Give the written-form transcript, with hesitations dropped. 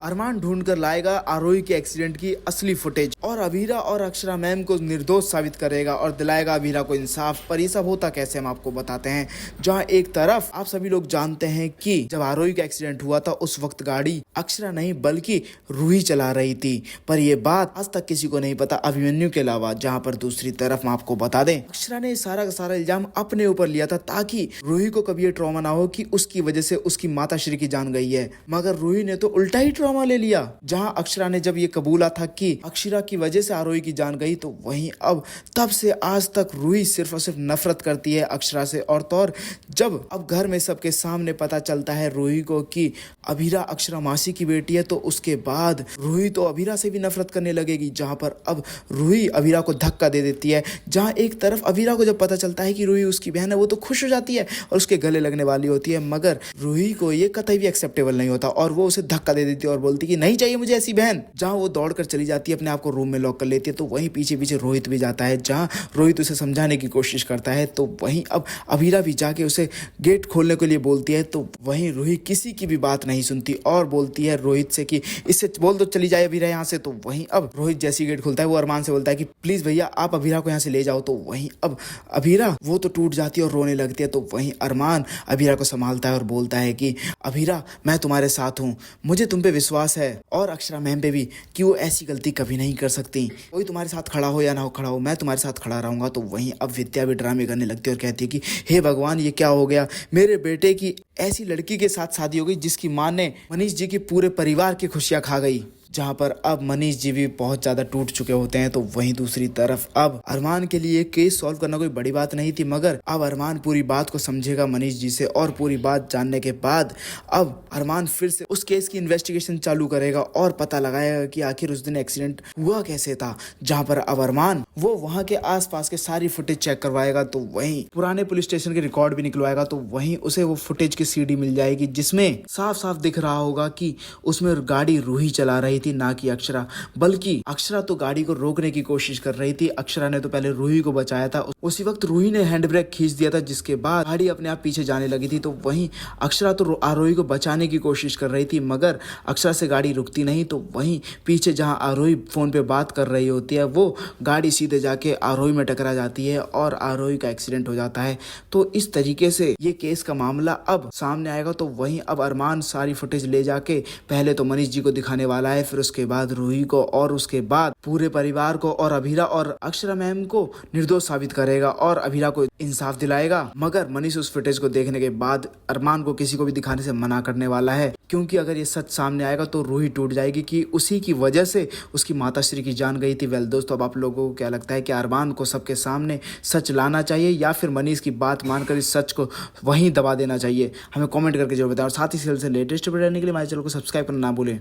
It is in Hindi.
अरमान ढूंढ कर लाएगा आरोही के एक्सीडेंट की असली फुटेज और अभीरा और अक्षरा मैम को निर्दोष साबित करेगा और दिलाएगा अभीरा को इंसाफ। पर ये सब होता कैसे हम आपको बताते हैं। जहां एक तरफ आप सभी लोग जानते हैं कि जब आरोही का एक्सीडेंट हुआ था उस वक्त गाड़ी अक्षरा नहीं बल्कि रूही चला रही थी, पर ये बात आज तक किसी को नहीं पता अभिमन्यु के अलावा। जहां पर दूसरी तरफ हम आपको बता दें, अक्षरा ने सारा का सारा इल्जाम अपने ऊपर लिया था ताकि रूही को कभी ये ट्रॉमा ना हो कि उसकी वजह से उसकी माता श्री की जान गई है, मगर रूही ने तो उल्टा ही ट्रॉमा ले लिया। जहां अक्षरा ने जब ये कबूला था कि अक्षरा की वजह से आरोही की जान गई, तो वहीं अब तब से आज तक रूही सिर्फ और सिर्फ नफरत करती है अक्षरा से। और तो और जब अब घर में सबके सामने पता चलता है रूही को कि अभीरा अक्षरा मासी की बेटी है, तो उसके बाद रूही तो अभीरा से भी नफरत करने लगेगी। जहां पर अब रूही अभीरा को धक्का दे देती है। जहां एक तरफ अभीरा को जब पता चलता है कि रूही उसकी बहन है, वो तो खुश हो जाती है और उसके गले लगने वाली होती है, मगर रूही को ये कतई भी एक्सेप्टेबल नहीं होता और वो उसे धक्का दे देती है और बोलती कि नहीं चाहिए मुझे ऐसी बहन। जहां वो दौड़कर चली जाती है, अपने आप को रूम में लॉक कर लेती है, तो वहीं पीछे पीछे रोहित भी जाता है। जहां रोहित उसे समझाने की कोशिश करता है, तो वहीं अब अभीरा भी जाके उसे गेट खोलने के लिए बोलती है, तो वहीं रूही किसी की भी बात नहीं सुनती और बोलती है रोहित से कि इससे बोल दो चली जाए अभीरा यहाँ से। तो वहीं अब रोहित जैसी गेट खोलता है, वो अरमान से बोलता है कि प्लीज भैया आप अभीरा को यहाँ से ले जाओ। तो वहीं अब अभीरा वो तो टूट जाती है और रोने लगती है। तो वहीं अरमान अभीरा को संभालता है और बोलता है कि अभीरा मैं तुम्हारे साथ हूँ, मुझे तुम पे विश्वास है और अक्षरा मैम पे भी कि वो ऐसी गलती कभी नहीं कर सकती। कोई तुम्हारे साथ खड़ा हो या ना हो खड़ा हो, मैं तुम्हारे साथ खड़ा रहूंगा। तो वहीं अब विद्या भी ड्रामे करने लगती है और कहती है कि हे भगवान ये क्या हो गया, मेरे बेटे की ऐसी लड़की के साथ शादी हो गई जिसकी मां ने मनीष जी के पूरे परिवार की खुशियां खा गई। जहां पर अब मनीष जी भी बहुत ज्यादा टूट चुके होते हैं। तो वहीं दूसरी तरफ अब अरमान के लिए केस सॉल्व करना कोई बड़ी बात नहीं थी, मगर अब अरमान पूरी बात को समझेगा मनीष जी से और पूरी बात जानने के बाद अब अरमान फिर से उस केस की इन्वेस्टिगेशन चालू करेगा और पता लगाएगा कि आखिर उस दिन एक्सीडेंट हुआ कैसे था। जहां पर अब अरमान वो वहां के आसपास के सारी फुटेज चेक करवाएगा, तो वहीं पुराने पुलिस स्टेशन के रिकॉर्ड भी निकलवाएगा, तो वहीं उसे वो फुटेज की सीडी मिल जाएगी जिसमें साफ साफ दिख रहा होगा कि उसमें गाड़ी रूही चला रही थी, ना कि अक्षरा। बल्कि अक्षरा तो गाड़ी को रोकने की कोशिश कर रही थी। अक्षरा ने तो पहले रूही को बचाया था। उसी वक्त रूही ने हैंड ब्रेक खींच दिया था, जिसके बाद गाड़ी अपने आप पीछे जाने लगी थी। तो वहीं अक्षरा तो आरोही को बचाने की कोशिश कर रही थी, मगर अक्षरा से गाड़ी रुकती नहीं। तो वहीं पीछे जहां आरोही फोन पे बात कर रही होती है, वो गाड़ी सीधे जाके आरोही में टकरा जाती है और आरोही का एक्सीडेंट हो जाता है। तो इस तरीके से ये केस का मामला अब सामने आएगा। तो वहीं अब अरमान सारी फुटेज ले जाके पहले तो मनीष जी को दिखाने वाला है, फिर उसके बाद रूही को और उसके बाद पूरे परिवार को और अभीरा और अक्षरा मैम को निर्दोष साबित करेगा और अभीरा को इंसाफ दिलाएगा। मगर मनीष उस फुटेज को देखने के बाद अरमान को किसी को भी दिखाने से मना करने वाला है, क्योंकि अगर ये सच सामने आएगा तो रूही टूट जाएगी कि उसी की वजह से उसकी माता श्री की जान गई थी। वेल दोस्तों, अब आप लोगों को क्या लगता है कि अरमान को सबके सामने सच लाना चाहिए या फिर मनीष की बात मानकर इस सच को वहीं दबा देना चाहिए? हमें कमेंट करके जरूर बताएं और साथ ही से लेटेस्ट अपडेट रहने के लिए हमारे चैनल को सब्सक्राइब करना ना भूलें।